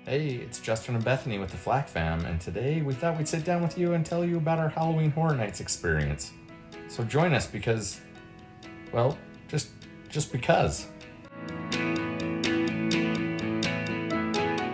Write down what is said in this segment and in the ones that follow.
Hey, it's Justin and Bethany with the Flack fam, and today we thought we'd sit down with you and tell you about our Halloween Horror Nights experience. So join us because, well, just because.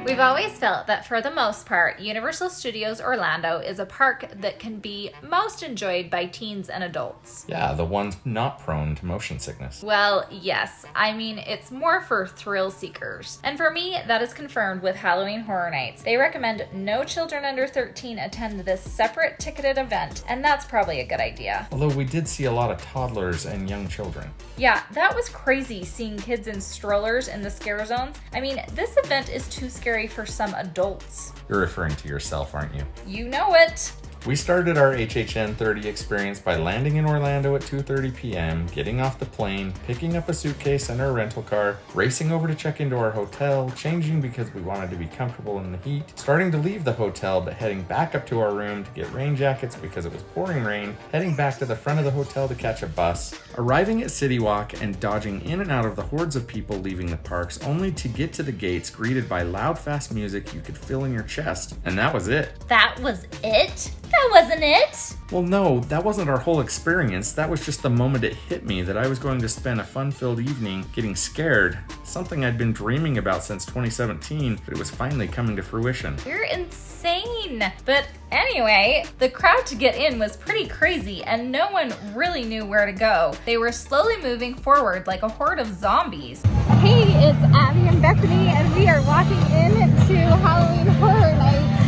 We've always felt that for the most part, Universal Studios Orlando is a park that can be most enjoyed by teens and adults. Yeah, the ones not prone to motion sickness. Well, yes. I mean, it's more for thrill seekers. And for me, that is confirmed with Halloween Horror Nights. They recommend no children under 13 attend this separate ticketed event, and that's probably a good idea. Although we did see a lot of toddlers and young children. Yeah, that was crazy seeing kids in strollers in the scare zones. I mean, this event is too scary for some adults. You're referring to yourself, aren't you? You know it. We started our HHN 30 experience by landing in Orlando at 2:30 p.m., getting off the plane, picking up a suitcase and our rental car, racing over to check into our hotel, changing because we wanted to be comfortable in the heat, starting to leave the hotel but heading back up to our room to get rain jackets because it was pouring rain, heading back to the front of the hotel to catch a bus, arriving at City Walk and dodging in and out of the hordes of people leaving the parks only to get to the gates greeted by loud, fast music you could feel in your chest. And that was it. That was it? That wasn't it. Well, no, that wasn't our whole experience. That was just the moment it hit me that I was going to spend a fun-filled evening getting scared. Something I'd been dreaming about since 2017, but it was finally coming to fruition. You're insane. But anyway, the crowd to get in was pretty crazy and no one really knew where to go. They were slowly moving forward like a horde of zombies. Hey, it's Abby and Bethany, and we are walking into Halloween Horror Nights.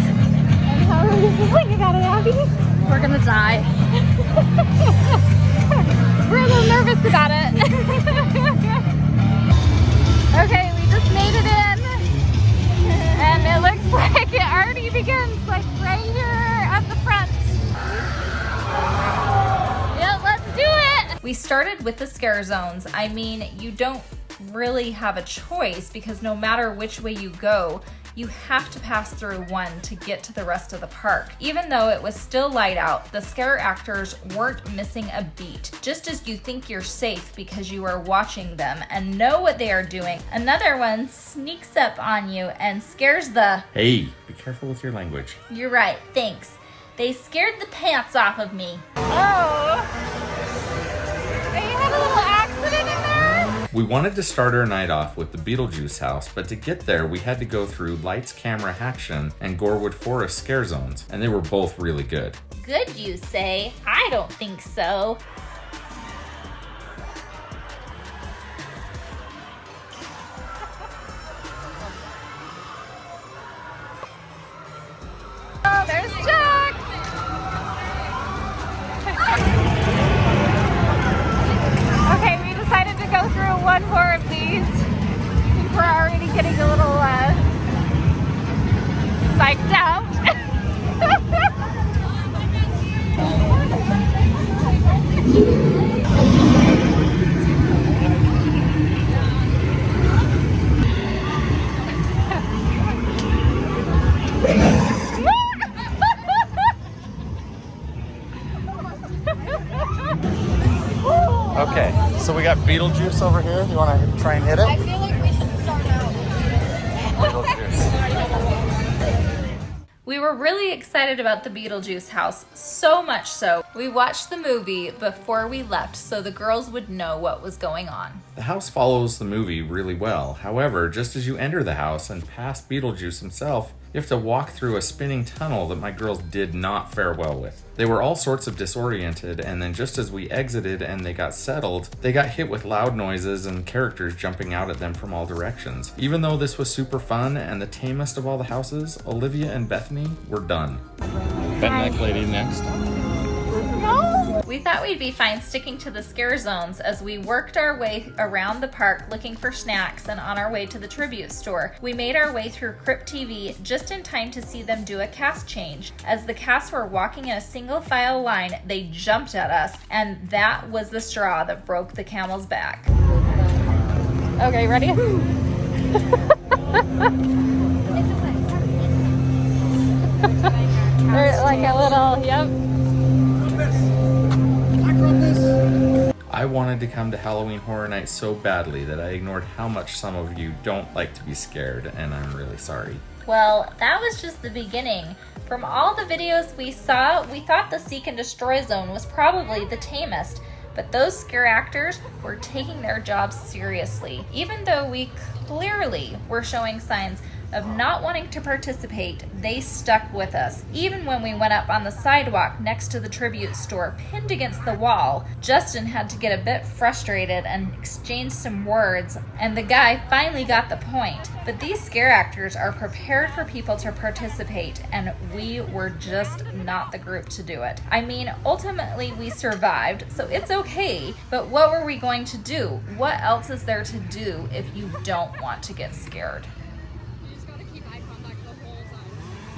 And how are you feeling about it, Abby? We're gonna die. We're a little nervous about it. Okay, we just made it in. And it looks like it already begins, like right here at the front. Yeah, let's do it! We started with the scare zones. I mean, you don't really have a choice because no matter which way you go, you have to pass through one to get to the rest of the park. Even though it was still light out, the scare actors weren't missing a beat. Just as you think you're safe because you are watching them and know what they are doing, another one sneaks up on you and scares the... Hey, be careful with your language. You're right, thanks. They scared the pants off of me. Oh! Hey, you had a little accident in there? We wanted to start our night off with the Beetlejuice House, but to get there we had to go through Lights, Camera, Action and Gorewood Forest scare zones, and they were both really good. Good, you say? I don't think so. Oh, there's Jack! Okay, we decided to go through one more of these. We're already getting a little psyched out. Okay, so we got Beetlejuice over here. You want to try and hit it? I feel like we should start out. Beetlejuice. We were really excited about the Beetlejuice House, so much so we watched the movie before we left so the girls would know what was going on. The house follows the movie really well. However, just as you enter the house and pass Beetlejuice himself, you have to walk through a spinning tunnel that my girls did not fare well with. They were all sorts of disoriented, and then just as we exited and they got settled, they got hit with loud noises and characters jumping out at them from all directions. Even though this was super fun and the tamest of all the houses, Olivia and Bethany were done. Neck lady next. We thought we'd be fine sticking to the scare zones as we worked our way around the park looking for snacks and on our way to the tribute store. We made our way through Crypt TV just in time to see them do a cast change. As the cast were walking in a single file line, they jumped at us, and that was the straw that broke the camel's back. Okay, ready? Or like a little, yep. I wanted to come to Halloween Horror Nights so badly that I ignored how much some of you don't like to be scared, and I'm really sorry. Well, that was just the beginning. From all the videos we saw, we thought the Seek and Destroy Zone was probably the tamest, but those scare actors were taking their jobs seriously. Even though we clearly were showing signs of not wanting to participate, they stuck with us. Even when we went up on the sidewalk next to the tribute store, pinned against the wall, Justin had to get a bit frustrated and exchange some words, and the guy finally got the point. But these scare actors are prepared for people to participate, and we were just not the group to do it. I mean, ultimately we survived, so it's okay, but what were we going to do? What else is there to do if you don't want to get scared?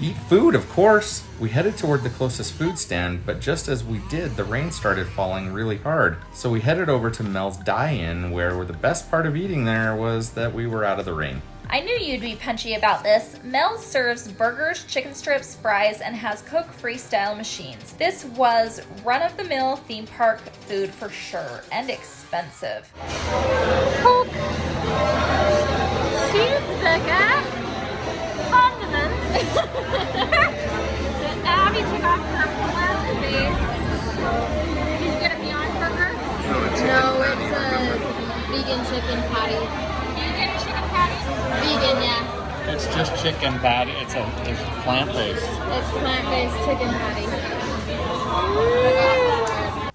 Eat food, of course! We headed toward the closest food stand, but just as we did, the rain started falling really hard. So we headed over to Mels Diein, where the best part of eating there was that we were out of the rain. I knew you'd be punchy about this. Mel's serves burgers, chicken strips, fries, and has Coke freestyle machines. This was run-of-the-mill theme park food for sure, and expensive. Coke, cheeseburger, condiments. Abby took off her plant base. Did you get a Beyond Burger? No, it's a vegan chicken patty. Vegan chicken patty? Vegan, yeah. It's just chicken patty. It's plant-based. It's plant-based chicken patty.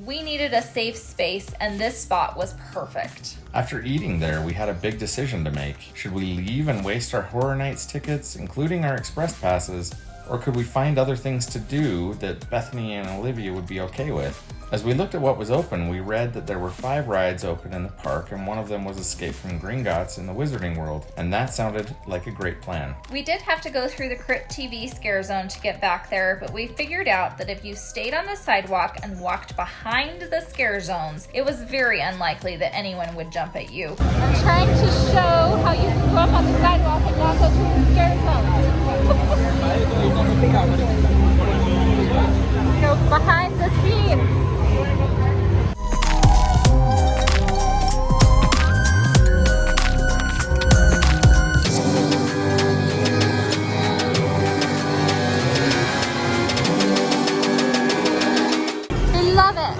We needed a safe space, and this spot was perfect. After eating there, we had a big decision to make. Should we leave and waste our Horror Nights tickets, including our express passes, or could we find other things to do that Bethany and Olivia would be okay with? As we looked at what was open, we read that there were 5 rides open in the park, and one of them was Escape from Gringotts in the Wizarding World, and that sounded like a great plan. We did have to go through the Crypt TV scare zone to get back there, but we figured out that if you stayed on the sidewalk and walked behind the scare zones, it was very unlikely that anyone would jump at you. I'm trying to show how you can go up on the sidewalk and not go through the scare zones. Go behind the scenes. Love it.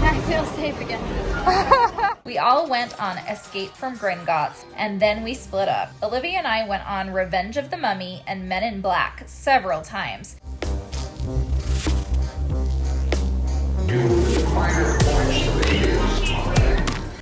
I feel safe again. We all went on Escape from Gringotts, and then we split up. Olivia and I went on Revenge of the Mummy and Men in Black several times.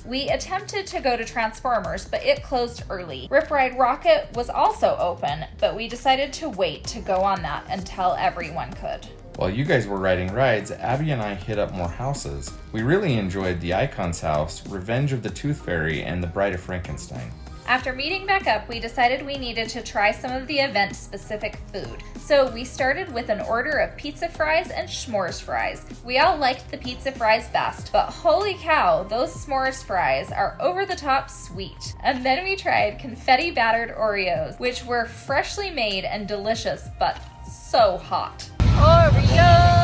We attempted to go to Transformers, but it closed early. Rip Ride Rocket was also open, but we decided to wait to go on that until everyone could. While you guys were riding rides, Abby and I hit up more houses. We really enjoyed the Icon's House, Revenge of the Tooth Fairy, and the Bride of Frankenstein. After meeting back up, we decided we needed to try some of the event-specific food. So we started with an order of pizza fries and s'mores fries. We all liked the pizza fries best, but holy cow, those s'mores fries are over-the-top sweet. And then we tried confetti-battered Oreos, which were freshly made and delicious, but so hot. Oreo!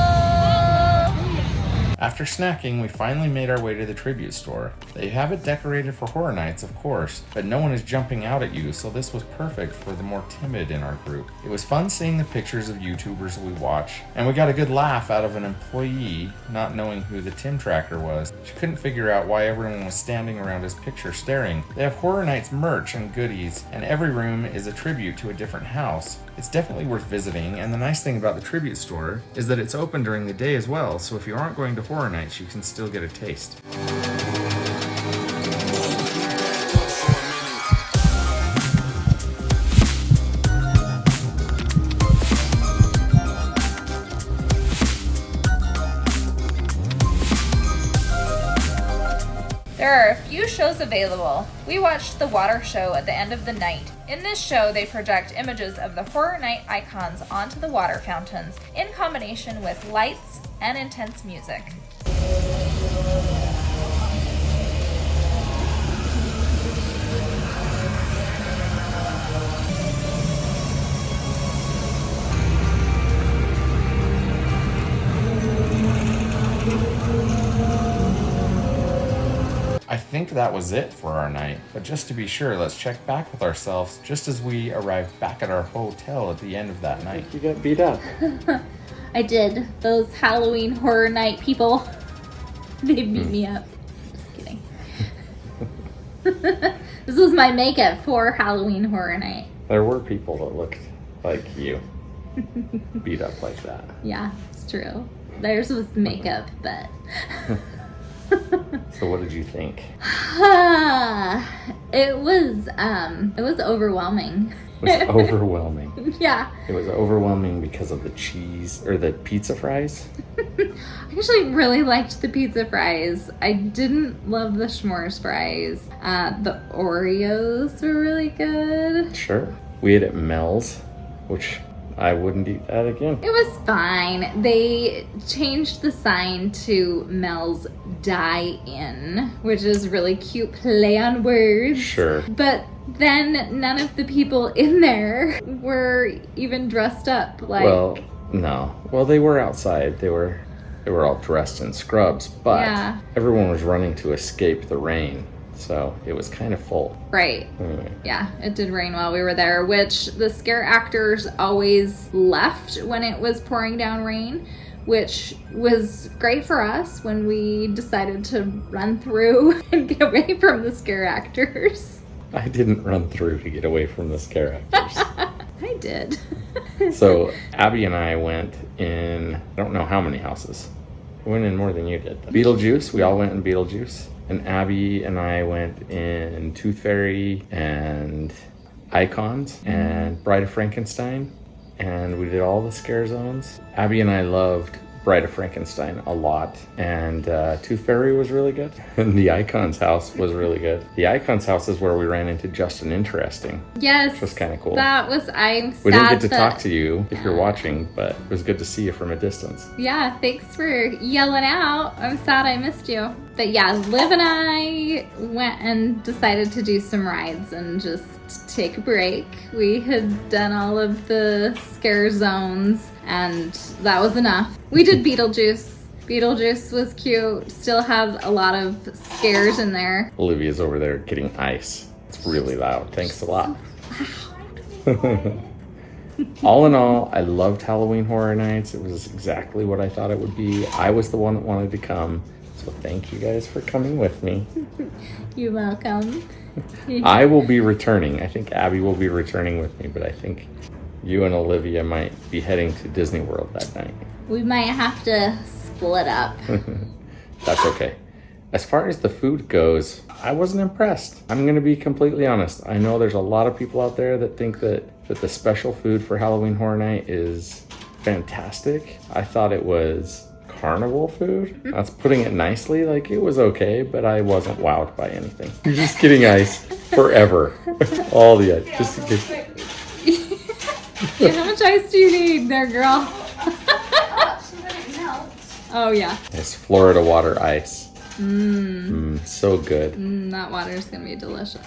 After snacking, we finally made our way to the tribute store. They have it decorated for Horror Nights, of course, but no one is jumping out at you, so this was perfect for the more timid in our group. It was fun seeing the pictures of YouTubers we watch, and we got a good laugh out of an employee not knowing who the Tim Tracker was. She couldn't figure out why everyone was standing around his picture staring. They have Horror Nights merch and goodies, and every room is a tribute to a different house. It's definitely worth visiting, and the nice thing about the tribute store is that it's open during the day as well, so if you aren't going to Horror Nights, you can still get a taste. There are a few shows available. We watched the Water Show at the end of the night. In this show, they project images of the Horror Night icons onto the water fountains in combination with lights and intense music. think that was it for our night, but just to be sure, let's check back with ourselves just as we arrived back at our hotel at the end of that night. You got beat up. I did. Those Halloween Horror Night people, they beat me up. Just kidding. This was my makeup for Halloween Horror Night. There were people that looked like you, beat up like that. Yeah, it's true. Theirs was makeup, but... So what did you think? It was overwhelming. It was overwhelming. Yeah. It was overwhelming because of the cheese, or the pizza fries. I actually really liked the pizza fries. I didn't love the s'mores fries. The Oreos were really good. Sure. We ate at Mel's, which I wouldn't eat that again. It was fine. They changed the sign to Mels Diein, which is really cute play on words. Sure. But then none of the people in there were even dressed up. Like, Well, no. Well, they were outside. They were all dressed in scrubs, but Yeah. everyone was running to escape the rain, so it was kind of full. right. Anyway, Yeah, it did rain while we were there, which the scare actors always left when it was pouring down rain, which was great for us when we decided to run through and get away from the scare actors. I didn't run through to get away from the scare actors. I did. So Abby and I went in, I don't know how many houses. We went in more than you did. Beetlejuice, we all went in Beetlejuice. And Abby and I went in Tooth Fairy and Icons and Bride of Frankenstein. And we did all the scare zones. Abby and I loved Bride of Frankenstein a lot. And Tooth Fairy was really good. And the Icons house was really good. The Icons house is where we ran into Justin Interesting. Yes. Which was kind of cool. I'm sad We didn't get to that- talk to you if you're watching, but it was good to see you from a distance. Yeah, thanks for yelling out. I'm sad I missed you. But yeah, Liv and I went and decided to do some rides and just take a break. We had done all of the scare zones and that was enough. We did Beetlejuice. Beetlejuice was cute. Still had a lot of scares in there. Olivia's over there getting ice. It's really loud. Thanks a lot. All in all, I loved Halloween Horror Nights. It was exactly what I thought it would be. I was the one that wanted to come. So thank you guys for coming with me. You're welcome. I will be returning. I think Abby will be returning with me, but I think you and Olivia might be heading to Disney World that night. We might have to split up. That's okay. As far as the food goes, I wasn't impressed. I'm going to be completely honest. I know there's a lot of people out there that think that the special food for Halloween Horror Night is fantastic. I thought it was carnival food. That's putting it nicely. Like, it was okay, but I wasn't wowed by anything. You're just getting ice forever. All the ice. Just in case. Yeah, how much ice do you need there, girl? Oh, yeah. It's Florida water ice. So good. That water's gonna be delicious.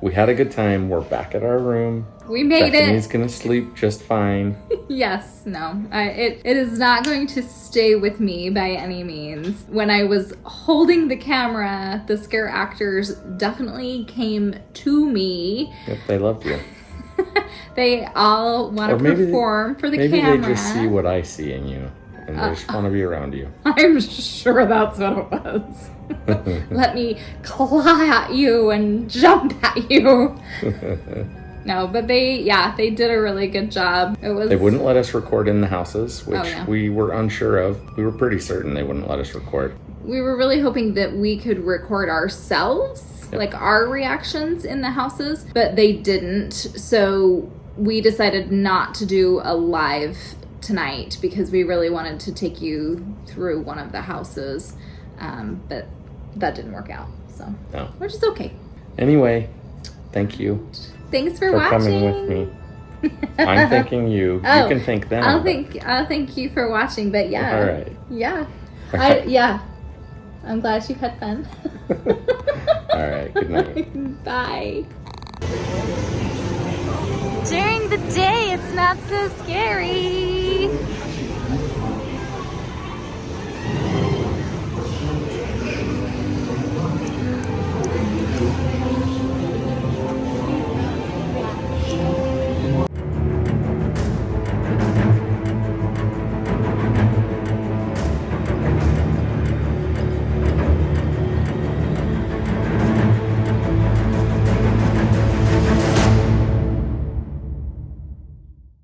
We had a good time. We're back at our room. We made Bethany's it. gonna sleep just fine. Yes, no. It is not going to stay with me by any means. When I was holding the camera, the scare actors definitely came to me. Yep, they loved you. They all want Or to maybe perform for the Maybe camera. they just see what I see in you, and they just want to be around you. I'm sure that's what it was. Let me claw at you and jump at you. No, but they did a really good job. It was. They wouldn't let us record in the houses, which yeah. we were unsure of. We were pretty certain they wouldn't let us record. We were really hoping that we could record ourselves, Yep. like our reactions in the houses, but they didn't. So we decided not to do a live tonight because we really wanted to take you through one of the houses, but that didn't work out. So, No. which is okay. Anyway, thank you Thanks for for watching. coming with me. I'm thanking you. Oh, You can thank them. I'll thank you for watching. But yeah, All right. Yeah, I'm glad you had fun. All right. Good night. Bye. During the day, it's not so scary.